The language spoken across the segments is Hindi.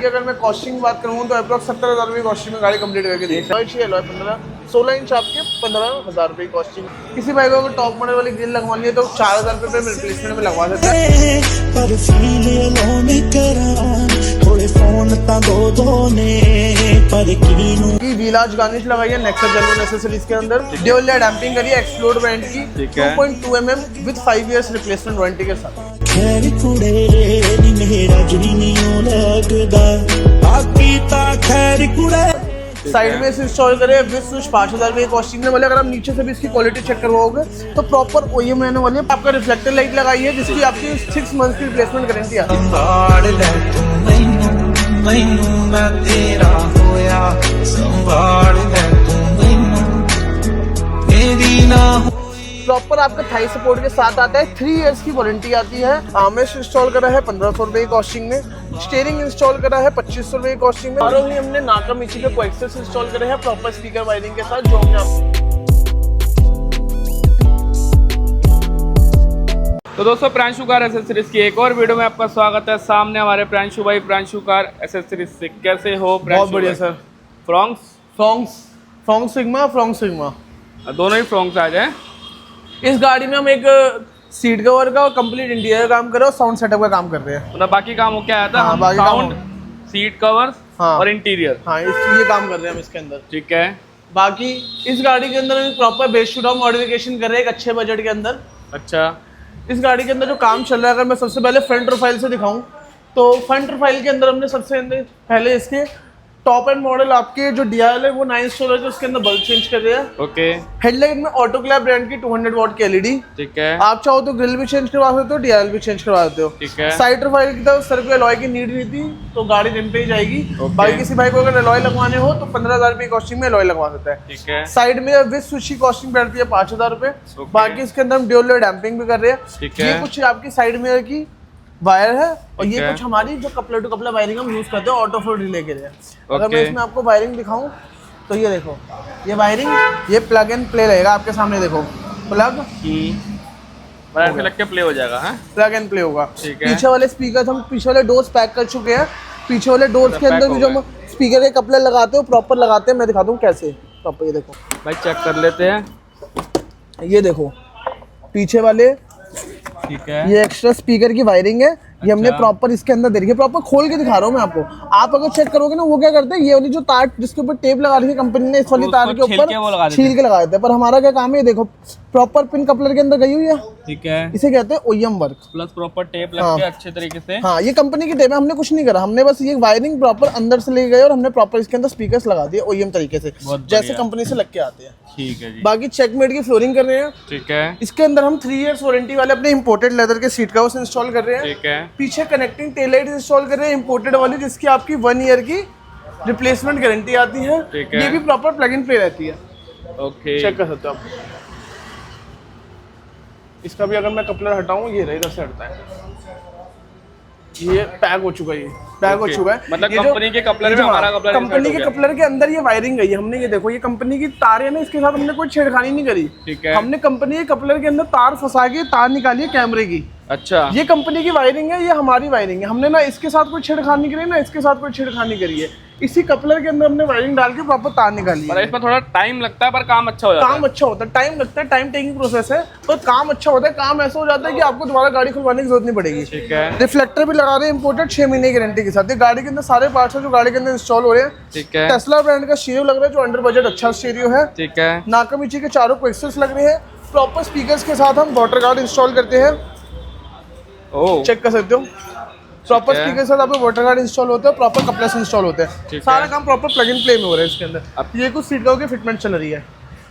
अगर मैं कॉस्टिंग की बात करूँ तो अप्रॉक्स 70,000 रुपये कॉस्टिंग में गाड़ी कंप्लीट करके दी। 16 इंच आपके 15,000 रुपये कॉस्टिंग। किसी भाई को टॉप मॉडल वाली ग्रिल लगवानी है तो 4,000 रुपये में रिप्लेसमेंट में लगवा सकते हैं। व्हीलाज गार्निश लगाई है नेक्सा जेन्युइन एक्सेसरीज के अंदर। ड्यूल डैम्पिंग करी है एक्सप्लोर ब्रांड की 2.2 mm with 5 years replacement warranty के साथ। साइड में इसे इंस्टॉल करें विद स्विच 5,000 रुपये कॉस्टिंग में वाले। अगर आप नीचे से भी इसकी क्वालिटी चेक करवाओगे तो प्रॉपर OEM रहने वाली है। आपका रिफ्लेक्टर लाइट लगाई है जिसकी आपकी 6 मंथ की रिप्लेसमेंट गारंटी आती है। प्रॉपर आपका थाई सपोर्ट के साथ आता है। 3 इयर्स की वारंटी आती है। आर्मरेस्ट इंस्टॉल करा है 1,500 रुपये की कॉस्टिंग में। स्टीयरिंग इंस्टॉल करा है 2,500 रुपये की कॉस्टिंग में। और ही हमने नाकामिची के कोएक्सिस इंस्टॉल करे हैं प्रॉपर स्पीकर वायरिंग के साथ जो हमने तो दोस्तों प्रांशु कार एसेसरीज की एक और वीडियो में आपका स्वागत है। सामने हमारे प्रांशु भाई प्रांशु कार एसेसरीज से। कैसे हो? बहुत बढ़िया सर। फ्रॉन्क्स सिग्मा दोनों ही फ्रॉन्क्स आ जाए। इस गाड़ी में हम एक सीट कवर का और कंप्लीट इंटीरियर का काम कर रहे हैं और साउंड सेटअप का काम कर रहे हैं। मतलब बाकी काम हो क्या आया था? हाँ, बाकी साउंड, सीट कवर और इंटीरियर, हाँ ये काम कर रहे हैं हम इसके अंदर। ठीक है। बाकी इस गाड़ी के अंदर हम proper base to down modification कर रहे हैं एक अच्छे बजट के अंदर। अच्छा, इस गाड़ी के अंदर जो काम चल रहा है, अगर मैं सबसे पहले फ्रंट प्रोफाइल से दिखाऊं तो फ्रंट प्रोफाइल के अंदर हमने सबसे पहले इसके टॉप एंड मॉडल आपके जो DIL है वो 9 इंस्टॉलर है, उसके अंदर बल्ब चेंज कर रहे हैं। ओके। हेडलाइट में ऑटोक्लैप ब्रांड की 200 वॉट की LED। ठीक है। आप चाहो तो ग्रिल भी चेंज करवा सकते हो, DIL भी चेंज करवा सकते हो। ठीक है। साइड प्रोफाइल की तरफ सर को अलॉय की नीड नहीं थी तो गाड़ी रिम पे ही जाएगी। बाकी किसी भाई को अगर अलॉय लगवाने हो तो 15,000 रुपये कॉस्टिंग में अलॉय लगवा सकता है। ठीक है। साइड में विद स्विच की कॉस्टिंग बैठती है 5,000 रुपये। बाकी इसके अंदर हम ड्यूल डैम्पिंग भी कर रहे हैं। ये कुछ आपकी साइड मिरर की वायर है और ये कुछ हमारी जो कपलर टू कपलर वायरिंग हम यूज करते हैं ऑटो फोल्ड रिले के लिए। अगर मैं इसमें आपको वायरिंग दिखाऊं तो ये देखो, ये वायरिंग ये प्लग एंड प्ले रहेगा आपके सामने। देखो प्लग वायर से लग के प्ले हो जाएगा। हाँ, प्लग एंड प्ले होगा। ठीक है। पीछे वाले स्पीकर हम पीछे वाले डोर्स पैक कर चुके हैं। पीछे वाले डोर्स के अंदर भी जो हम स्पीकर के कपलर लगाते हो प्रॉपर लगाते हैं। मैं दिखाता हूँ कैसे प्रॉपर। ये देखो भाई चेक कर लेते हैं। ये देखो पीछे वाले, ठीक है। ये एक्स्ट्रा स्पीकर की वायरिंग है। ये हमने प्रॉपर इसके अंदर दे रखी है। प्रॉपर खोल के दिखा रहा हूँ मैं आपको। आप अगर चेक करोगे ना वो क्या करते हैं, ये वाली जो तार जिसके ऊपर टेप लगा रखी है कंपनी ने, इस वाली तार के ऊपर छील के लगा देते हैं। पर हमारा क्या काम है, ये देखो प्रॉपर पिन कपलर के अंदर गई हुई है। ठीक है। इसे कहते हैं OEM work plus proper tape लग के अच्छे तरीके से। हाँ, ये कंपनी की टेप है। हमने कुछ नहीं करा, हमने बस ये वायरिंग प्रॉपर अंदर से ले गए और हमने प्रॉपर इसके अंदर स्पीकर्स लगा दिए OEM तरीके से जैसे कंपनी से लग के आते हैं। ठीक है जी। बाकी चेकमेट की फ्लोरिंग कर रहे हैं। ठीक है। इसके अंदर हम 3 इयर्स वारंटी वाले अपने इंपोर्टेड लेदर के सीट कवर्स इंस्टॉल कर रहे हैं। ठीक है। पीछे कनेक्टिंग टेल लाइट इंस्टॉल कर रहे हैं इंपोर्टेड वाली जिसकी आपकी 1 ईयर की रिप्लेसमेंट गारंटी आती है। ठीक है। ये भी प्रॉपर प्लग इन प्ले रहती है। ओके, चेक कर सकते हो आप। इसका भी अगर मैं कपलर हटाऊं, ये रही इधर से हटता है। ये पैक हो चुका है, ये पैक हो चुका है। मतलब कंपनी के कपलर में हमारा कपलर कंपनी के कपलर के अंदर ये वायरिंग गई है। हमने ये देखो, ये कंपनी की तार है ना, इसके साथ हमने कोई छेड़खानी नहीं करी। ठीक है। हमने कंपनी के कपलर के अंदर तार फंसा के तार निकाली है कैमरे की। अच्छा, ये कंपनी की वायरिंग है, ये हमारी वायरिंग है। हमने ना इसके साथ कोई छेड़खानी करी ना इसके साथ कोई छेड़खानी करी है। इसी कपलर के अंदर हमने वायरिंग डाल के प्रॉपर तार निकाली है। इसमें थोड़ा टाइम लगता है पर काम अच्छा हो जाता है। काम अच्छा होता है, टाइम लगता है, टाइम टेकिंग प्रोसेस है पर काम अच्छा होता है। काम ऐसा हो जाता है कि आपको दोबारा गाड़ी खुलवाने की जरूरत नहीं पड़ेगी। ठीक है। रिफ्लेक्टर भी लगा रहे हैं इंपोर्टेड 6 महीने की गारंटी के साथ। ये गाड़ी के अंदर सारे पार्ट्स हैं जो गाड़ी के अंदर इंस्टॉल हो रहे हैं। ठीक है। टेस्ला ब्रांड का स्टीरियो लग रहा है जो अंडर बजट अच्छा स्टीरियो है। ठीक है। नाकामिची के चारों कोएक्सिस लग रहे हैं। प्रॉपर स्पीकर्स के साथ हम वाटर गार्ड इंस्टॉल करते हैं। चेक कर सकते हो प्रॉपर स्पीकर के साथ आपको वाटर गार्ड इंस्टॉल होता है, प्रॉपर कपलर्स इंस्टॉल होते हैं। सारा काम प्रॉपर प्लग इन प्ले में हो रहा है इसके अंदर। अब ये कुछ सीट कवर की फिटमेंट चल रही है।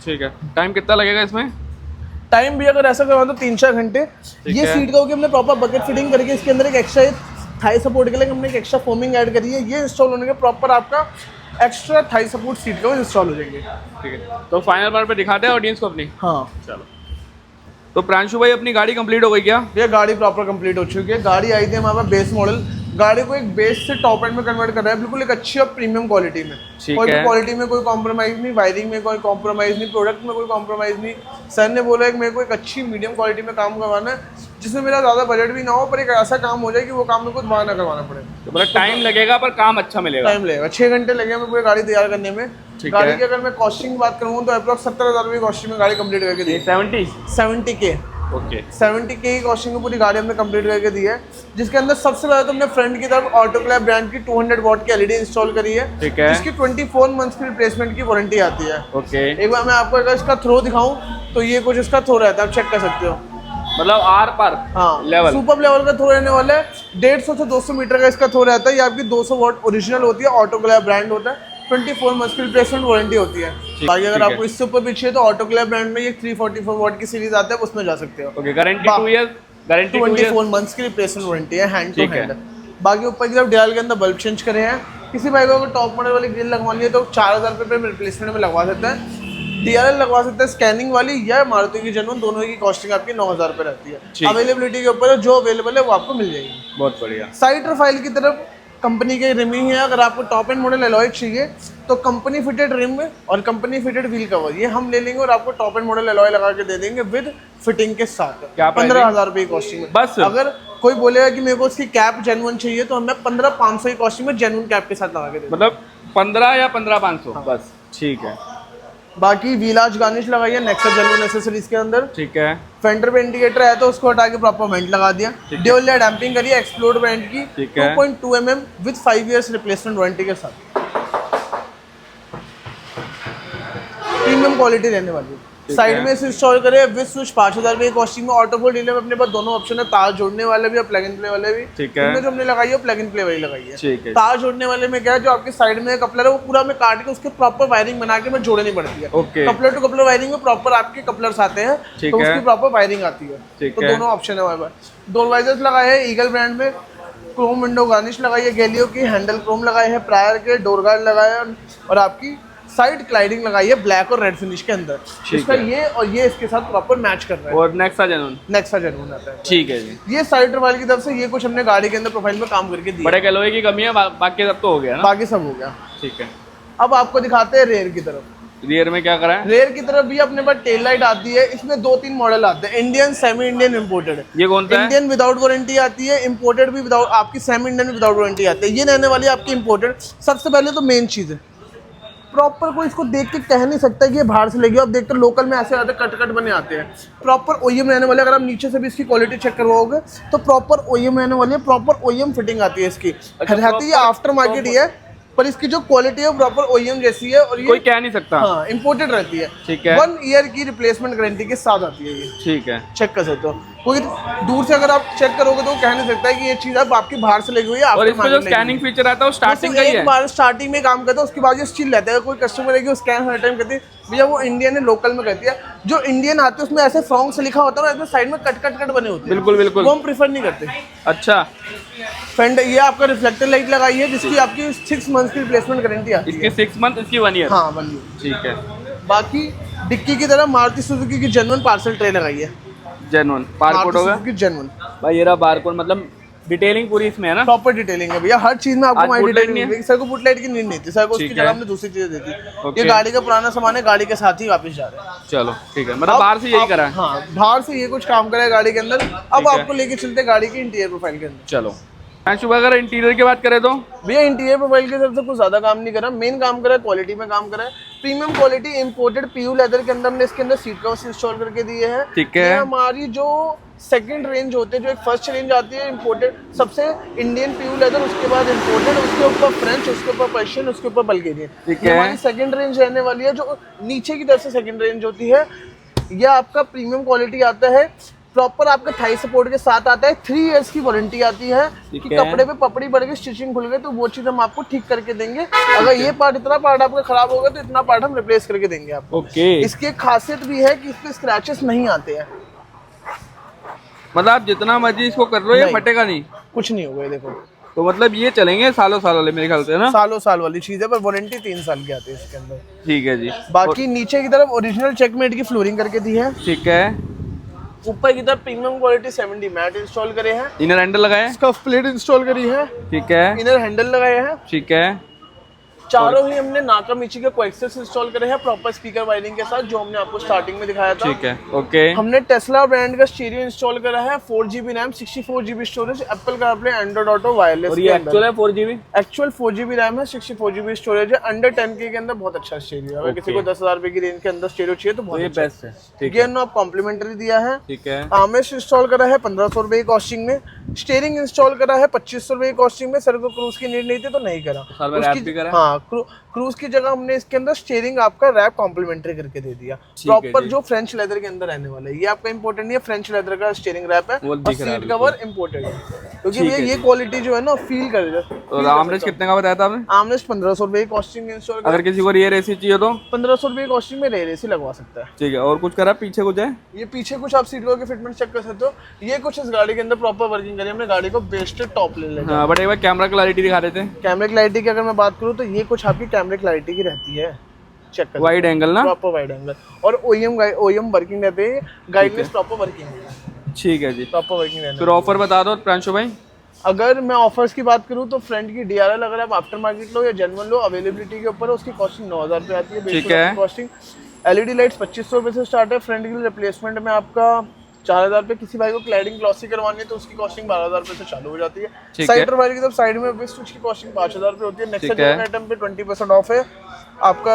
ठीक है। टाइम कितना लगेगा इसमें? टाइम भी अगर ऐसा करवा तो 3-4 घंटे। ये सीट कवर की हमने प्रॉपर बकेट फिटिंग करके इसके अंदर एक एक्स्ट्रा थाई सपोर्ट के लिए हमने एक एक्स्ट्रा फोमिंग ऐड करी है। ये इंस्टॉल होने के प्रॉपर आपका extra Thai support seat cover install हो जाएंगे। ठीक है, तो फाइनल बार पे दिखाते हैं ऑडियंस को अपनी। हाँ चलो। तो प्रांशु भाई अपनी गाड़ी कंप्लीट हो गई क्या? ये गाड़ी प्रॉपर कंप्लीट हो चुकी है। गाड़ी आई थी हमारे पास बेस मॉडल गाड़ी को एक बेस से टॉप एंड में कन्वर्ट कर रहा है, बिल्कुल एक अच्छी और प्रीमियम क्वालिटी में। कोई भी क्वालिटी में कोई कॉम्प्रोमाइज नहीं, वायरिंग में कोई कॉम्प्रोमाइज नहीं, प्रोडक्ट में कोई कॉम्प्रोमाइज नहीं। सर ने बोला है कि मेरे को एक अच्छी मीडियम क्वालिटी में काम करवाना है, जिसमें मेरा ज़्यादा बजट भी ना हो, पर एक ऐसा काम हो जाए कि वो काम मेरे को दोबारा ना करवाना पड़े। तो मतलब टाइम लगेगा पर काम अच्छा मिलेगा। टाइम लगेगा, 6 घंटे लगे हमें पूरी गाड़ी तैयार करने में। गाड़ी की अगर मैं कॉस्टिंग की बात करूँ तो अप्रॉक्स 70,000 रुपये कॉस्टिंग में गाड़ी कंप्लीट करके दी। 70K ओके 70K की कॉस्टिंग में पूरी गाड़ी हमने कंप्लीट करके दी है, जिसके अंदर सबसे पहले तो हमने फ्रंट की तरफ ऑटोक्लेव ब्रांड की 200 वॉट की एलईडी इंस्टॉल करी है, ठीक है, जिसकी 24 मंथ्स की रिप्लेसमेंट की वारंटी आती है। ओके एक बार मैं आपको अगर इसका थ्रो दिखाऊं तो ये कुछ इसका थ्रो रहता है, आप चेक कर सकते हो। मतलब आर पार हाँ लेवल, सुपर लेवल का थ्रो रहने वाला है। 150 से 200 मीटर का इसका थ्रो रहता है। ये आपकी 200 वॉट ओरिजिनल होती है, ऑटोक्लेव ब्रांड होता है, 24 मंथ्स की रिप्लेसमेंट वारंटी होती है। बाकी अगर आपको इससे ऊपर भी चाहिए तो ऑटोक्लेव ब्रांड में ये 344 वॉट की सीरीज आता है, उसमें जा सकते हो। Okay guarantee 2 years, guarantee 24 months की रिप्लेसमेंट वारंटी है, हैंड टू हैंड। बाकी ऊपर की तरफ डियाल के अंदर बल्ब चेंज करे हैं। किसी भाई को अगर टॉप मॉडल वाली ग्रिल लगवानी है तो 4,000 रुपये में रिप्लेसमेंट में लगवा सकते हैं। डीआरएल लगवा सकते हैं स्कैनिंग वाली या मारुति की जेन्युइन, दोनों की कॉस्टिंग आपकी 9,000 रुपये रहती है। अवेलेबिलिटी के ऊपर जो अवेलेबल है वो आपको मिल जाएगी। बहुत बढ़िया। साइड प्रोफाइल की तरफ कंपनी के रिम ही है। अगर आपको टॉप एंड मॉडल एलॉय चाहिए तो कंपनी फिटेड रिम और कंपनी फिटेड व्हील कवर ये हम ले लेंगे और आपको टॉप एंड मॉडल एलॉय लगा के दे देंगे विद फिटिंग के साथ। 15,000 रुपये की कॉस्टिंग में बस। अगर कोई बोलेगा कि मेरे को उसकी कैप जेन्युइन चाहिए तो हमें 15,500 की कॉस्टिंग में जेन्युइन कैप के साथ लगा के देंगे। मतलब 15 या 15,500 बस, ठीक है। बाकी व्हील आर्च गार्निश लगाई है नेक्सा जेन्युइन एक्सेसरीज के अंदर, ठीक है। फेंडर पे इंडिकेटर है तो उसको हटा के प्रॉपर वेंट लगा दिया। ड्यूल लेड डैम्पिंग करी है एक्सप्लोर ब्रांड की 2.2 mm with 5 years replacement warranty के साथ। प्रीमियम क्वालिटी रहने वाली है। साइड में इसे इंस्टॉल करे विद स्विच 5,000 रुपये की कॉस्टिंग में। ऑटो फोल्ड डीलर में अपने पास दोनों ऑप्शन है, तार जोड़ने वाले भी और प्लग इन प्ले वाले भी। ठीक है। जो हमने लगाई है प्लग इन प्ले वाली लगाई है। ठीक है। तार जोड़ने वाले में क्या है, जो आपके साइड में कपलर है वो पूरा में काट के उसके प्रॉपर वायरिंग बना के में जोड़नी पड़ती है। कपलर टू कपलर वायरिंग में प्रॉपर आपके कपलर्स आते हैं तो उसकी प्रॉपर वायरिंग आती है। तो दोनों ऑप्शन है हमारे पास। डोर वाइजर्स लगाए हैं ईगल ब्रांड में, क्रोम विंडो गार्निश लगाई है गैलियो की, हैंडल क्रोम लगाए हैं प्रायर के, डोर गार्ड लगाए हैं और आपकी साइड क्लाइडिंग लगाई है ब्लैक और रेड फिनिश के अंदर। इसका ये और ये इसके साथ प्रॉपर मैच कर रहा है। और नेक्सा जेन्युइन आता है। ठीक है जी। ये साइड प्रोफाइल की तरफ से ये कुछ हमने गाड़ी के अंदर प्रोफाइल में काम करके दिया। बड़े एलॉय की कमी है, बाकी सब तो हो गया ना? बाकी सब हो गया। ठीक है। अब आपको दिखाते हैं रेयर की तरफ। रियर में क्या करा है? रेयर की तरफ भी अपने पास टेल लाइट आती है। इसमें 2-3 मॉडल आते हैं, इंडियन, सेमी इंडियन, इम्पोर्टेड। ये कौन सा है? इंडियन विदाउट वारंटी आती है, इम्पोर्टेड भी विदाउट, आपकी सेमी इंडियन विदाउट वारंटी आती है। ये रहने वाली है आपकी इम्पोर्टेड। सबसे पहले तो मेन चीज़ है प्रॉपर, कोई इसको देख के कह नहीं सकता कि ये बाहर से लगी। आप देखते हो लोकल में ऐसे आते कट बने आते हैं। प्रॉपर ओईएम रहने वाले, अगर आप नीचे से भी इसकी क्वालिटी चेक करवाओगे तो प्रॉपर ओईएम रहने वाली है, प्रॉपर ओईएम फिटिंग आती है इसकी। रहती है आफ्टर मार्केट ही है पर इसकी जो क्वालिटी है प्रॉपर ओईएम जैसी है और ये कोई कह नहीं सकता। हाँ इम्पोर्टेड रहती है। ठीक है। 1 ईयर की रिप्लेसमेंट गारंटी के साथ आती है ये। ठीक है। चेक कर सकते हो, कोई दूर से अगर आप चेक करोगे तो कह नहीं सकता है कि ये चीज अब आपकी बाहर से लगी हुई है। और इसमें जो स्कैनिंग फीचर आता है वो स्टार्टिंग का ही है। एक बार स्टार्टिंग में काम करता है उसके बाद ये स्टिल रहता है। कोई कस्टमर है कि स्कैन हर टाइम करती है भैया वो इंडियन है लोकल में कहती है। जो इंडियन आते हैं उसमें ऐसे फ्रॉन्ग से लिखा होता है ना, साइड में कट बने होते हैं। बिल्कुल बिल्कुल, वो हम प्रीफर नहीं करते। अच्छा। फेंडर ये आपका रिफ्लेक्टर लाइट लगाई है जिसकी आपकी 6 मंथ की रिप्लेसमेंट गारंटी आती है। इसकी 6 मंथ, इसकी 1 ईयर। हाँ 1 ईयर। ठीक है। बाकी डिक्की की तरफ मारुति सुजुकी की जेन्युइन पार्सल ट्रे लगाई है। जेन्युइन बारकोड होगा जेन्युइन भाई, ये रहा बारकोड। मतलब डिटेलिंग पूरी इसमें है ना? प्रॉपर डिटेलिंग है भैया, हर चीज में आपको हमारी डिटेलिंग नहीं है। सर को बुटलाइट की नीड नहीं थी, सर को उसकी जगह हमने दूसरी चीजें दी थी। ये गाड़ी का पुराना सामान है, गाड़ी के साथ ही वापस जा रहे हैं। चलो ठीक है, मतलब बाहर से यही करा है। हाँ बाहर से ये कुछ काम करा है गाड़ी के अंदर। अब आपको लेके चलते हैं गाड़ी की इंटीरियर प्रोफाइल के अंदर। चलो शुभ, अगर इंटीरियर की बात करें तो भैया इंटीरियर प्रोफाइल के तरफ से कुछ ज्यादा काम नहीं करा, मेन काम करा है क्वालिटी में काम करा है। Premium quality imported PU leather के अंदर हमने इसके अंदर सीट कवर्स इंस्टॉल करके दिए हैं। ठीक है। हमारी जो सेकंड रेंज होते हैं, जो एक फर्स्ट रेंज आती है इंपोर्टेड, सबसे इंडियन पीयू लेदर, उसके बाद इंपोर्टेड, उसके ऊपर फ्रेंच, उसके ऊपर पर्शियन, उसके ऊपर बल्गेरियन। ठीक है। हमारी सेकंड रेंज रहने वाली है। जो नीचे की तरफ से सेकंड रेंज होती है यह आपका प्रीमियम क्वालिटी आता है। प्रॉपर आपका थाई सपोर्ट के साथ आता है। 3 इयर्स की वारंटी आती है कि कपड़े पे पपड़ी पड़ गई, स्टिचिंग खुल गई तो वो चीज हम आपको ठीक करके देंगे। अगर ये पार्ट, इतना पार्ट आपका खराब होगा तो इतना पार्ट हम रिप्लेस करके देंगे आपको। इसकी एक खासियत भी है कि इसके स्क्रैचेस नहीं आते हैं। मतलब आप जितना मर्जी इसको कर लो ये फटेगा नहीं, कुछ नहीं होगा। देखो तो मतलब ये चलेंगे सालों साल वाले मेरे ख्याल से ना? सालों साल वाली चीज है पर वारंटी 3 साल की आती है इसके अंदर। ठीक है जी। बाकी नीचे की तरफ ओरिजिनल चेकमेट की फ्लोरिंग करके दी है। ठीक है। ऊपर की तरफ प्रीमियम क्वालिटी 70 मैट इंस्टॉल करे हैं। इनर हैंडल लगाए हैं, स्कफ प्लेट इंस्टॉल करी है, ठीक है, इनर हैंडल लगाए हैं, ठीक है, चारों ही हमने नाकामिची के कोएक्सिस इंस्टॉल करे हैं प्रॉपर स्पीकर वायरिंग के साथ, जो हमने आपको स्टार्टिंग में दिखाया था। ठीक है, ओके। हमने टेस्ला ब्रांड का स्टीरियो इंस्टॉल करा है, 4GB RAM, 64GB storage, Apple CarPlay, Android auto, wireless. और ये एक्चुअल है 4GB? एक्चुअल 4GB रैम है, 64GB स्टोरेज है, अंडर 10K के अंदर बहुत अच्छा स्टीरियो है। अगर किसी को 10,000 रुपए की रेंज के अंदर स्टीरियो चाहिए तो बहुत ये अच्छा बेस्ट है, ठीक ये है, आप कॉम्प्लीमेंटरी दिया है। ठीक है, आर्मरेस्ट इंस्टॉल करा है 1500 रुपए की कॉस्टिंग में। स्टीयरिंग इंस्टॉल करा है 2500 रुपए की कॉस्टिंग में। सर को क्रूज की नीड नहीं थी तो नहीं करा रैप भी करा? हाँ, क्रूज की जगह हमने इसके अंदर स्टीयरिंग आपका रैप कॉम्प्लीमेंट्री करके दे दिया, प्रॉपर जो फ्रेंच लेदर के अंदर रहने वाला है। ये आपका इंपोर्टेड नहीं है, फ्रेंच लेदर का स्टीयरिंग रैप है और सीट कवर इंपोर्टेड है, क्योंकि ये क्वालिटी जो है ना फील कर जाए। और आर्मरेस्ट कितने का बताया था आपने? आर्मरेस्ट 1500 रुपए की कॉस्टिंग इंस्टॉल। अगर किसी को रियर एसी चाहिए तो 1500 रुपए की कॉस्टिंग में रेयर एसी लगवा सकता है, ठीक है। और कुछ करा पीछे कुछ है? ये पीछे कुछ आप सीट कवर के फिटमेंट चेक कर सकते हो। ये कुछ इस गाड़ी के अंदर प्रॉपर वर्किंग करी हमने, गाड़ी को बेस्ट टॉप ले लेगा। हाँ, बट एक बार कैमरा क्लैरिटी दिखा रहे थे। कैमरे क्लैरिटी की अगर मैं बात करूँ तो ये कुछ आपकी कैमरे क्लैरिटी की रहती है, चेक कर वाइड एंगल ना, प्रॉपर वाइड एंगल, और ओईएम वर्किंग रहते हैं, गाइडलाइंस प्रॉपर वर्किंग है, ठीक है जी। प्रॉपर वर्किंग रहना। फिर ऑफर बता दो प्रांशु भाई। अगर मैं ऑफर्स की बात करूँ तो फ्रंट की DRL अगर आप आफ्टर मार्केट लो या जनरल लो, अवेलेबिलिटी के ऊपर उसकी कॉस्टिंग 9000 रुपये आती है, ठीक है। कॉस्टिंग। LED लाइट्स 2500 रुपये से स्टार्ट है। फ्रंट की रिप्लेसमेंट में आपका 4000 रुपये। किसी भाई को क्लैडिंग ग्लॉसी करवानी है तो उसकी कॉस्टिंग 12000 रुपये से चालू हो जाती है। साइड वायर की तरफ साइड में विस्ट स्विच की कॉस्टिंग 5000 रुपये होती है। नेक्स्ट आइटम पे 20% ऑफ है। आपका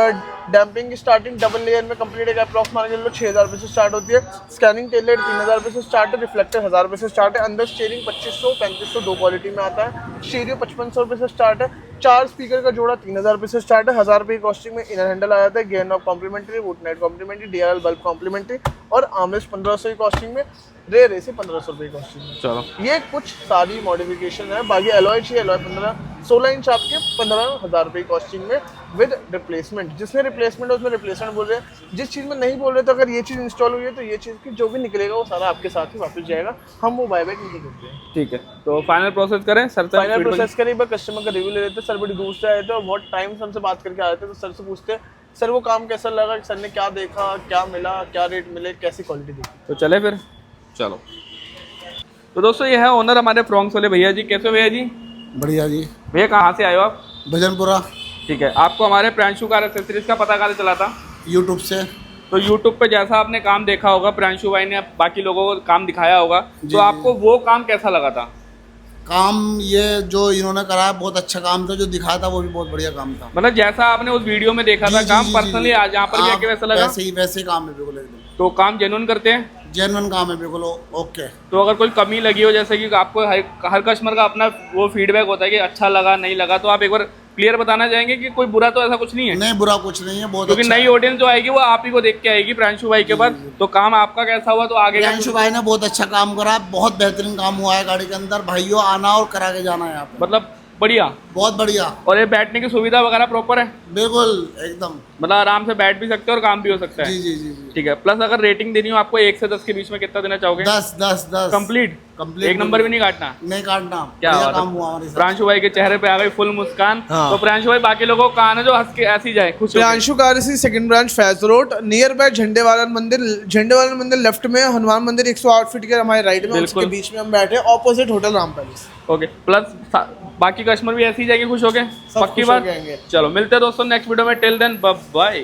डैम्पिंग की स्टार्टिंग डबल लेयर में कंप्लीट है, अप्रॉक्स मान के लो 6000 रुपये से स्टार्ट होती है। स्कैनिंग टेल लाइट 3000 रुपये से स्टार्ट है। रिफ्लेक्टर 1000 रुपये से स्टार्ट है। अंदर स्टीयरिंग 2500 3500 दो क्वालिटी में आता है। स्टीरियो 5500 रुपये से स्टार्ट है। 4 स्पीकर का जोड़ा 3000 रुपये से स्टार्ट है। 1000 रुपये की कॉस्टिंग में इनर हैंडल आ जाता है। Gear knob complimentary, wood knight complimentary, DRL bulb complimentary और आर्मरेस्ट 1500 की कॉस्टिंग में, रेयर एसी 1500 रुपये की कॉस्टिंग में। चलो, ये कुछ सारी मॉडिफिकेशन है। बाकी एलॉय चाहिए, एलॉय 16 इंच आपके 15000 रुपये की कॉस्टिंग में विद रिप्लेसमेंट। जिसमें रिप्लेसमेंट है उसमें रिप्लेसमेंट बोल रहे हैं। जिस चीज़ में नहीं बोल रहे तो अगर ये चीज़ इंस्टॉल हुई है तो ये चीज़ की जो भी निकलेगा वो सारा आपके साथ ही वापस जाएगा, हम वो बाय बैक नहीं करते हैं। ठीक है, तो फाइनल प्रोसेस करें सर? फाइनल प्रोसेस करें, एक कस्टमर का रिव्यू ले लेते हैं। सर बड़ी दूर से आए थे और बहुत टाइम से हमसे बात करके आए थे, तो सर से पूछते सर वो काम कैसा लगा, सर ने क्या देखा, क्या मिला, क्या रेट मिले, कैसी क्वालिटी देखी। तो चले फिर, चलो। तो दोस्तों ये है ओनर हमारे फ्रॉन्क्स वाले भैया जी। कैसे हो भैया जी? बढ़िया जी। भैया कहाँ से आए हो आप? भजनपुरा। ठीक है, आपको हमारे प्रांशु कार एक्सेसरीज का पता कहाँ से चला था? यूट्यूब से। तो यूट्यूब पे जैसा आपने काम देखा होगा, प्रांशु भाई ने बाकी लोगों को काम दिखाया होगा, तो आपको वो काम कैसा लगा था? काम ये जो इन्होंने कराया बहुत अच्छा काम था, जो दिखाया था वो भी बहुत बढ़िया काम था। मतलब जैसा आपने उस वीडियो में देखा था काम, पर्सनली आज यहाँ पर भी आके वैसा लगा? वैसे ही काम है बिल्कुल एकदम। तो काम जेन्युइन करते हैं? जेन्युइन काम है बिल्कुल ओके। तो अगर कोई कमी लगी हो, जैसे कि आपको हर कस्टमर का अपना वो फीडबैक होता है कि अच्छा लगा नहीं लगा, तो आप एक बार क्लियर बताना चाहेंगे कि कोई बुरा तो ऐसा कुछ नहीं है? नहीं, बुरा कुछ नहीं है, बहुत क्योंकि अच्छा नई ऑडियंस जो आएगी वो आप ही को देख के आएगी प्रांशु भाई के बाद। तो काम आपका कैसा हुआ तो आगे? प्रांशु भाई ने बहुत अच्छा काम करा, बहुत बेहतरीन काम हुआ है गाड़ी के अंदर। भाइयों आना और करा के जाना है यहाँ पे, मतलब बढ़िया, बहुत बढ़िया। और ये बैठने की सुविधा वगैरह प्रॉपर है? बिल्कुल एकदम, मतलब आराम से बैठ भी सकते हैं और काम भी हो सकता है? जी जी जी। ठीक है। प्लस अगर रेटिंग देनी हो आपको 1 से 10 के बीच में, कितना देना चाहोगे? 10 कंप्लीट। एक नंबर भी नहीं काटना? नहीं काटना। क्या बढ़िया बात काम है। हुआ हमारे साथ। प्रांशु भाई के चेहरे पे आ गई फुल मुस्कान। हाँ। तो प्रांशु भाई बाकी लोगों को कहा ना जो हंस के ऐसी जाए खुश होके। Pranshu car second branch Faiz road near by Jhandewala मंदिर लेफ्ट में, हनुमान मंदिर 108 फीट के हमारे राइट में, उसके बीच में हम बैठे, opposite hotel Ram palace. Okay. Plus बाकी कस्टमर भी ऐसी जाएंगे खुश हो गए, पक्की बात। चलो मिलते हैं दोस्तों नेक्स्ट वीडियो में। Till then bye bye.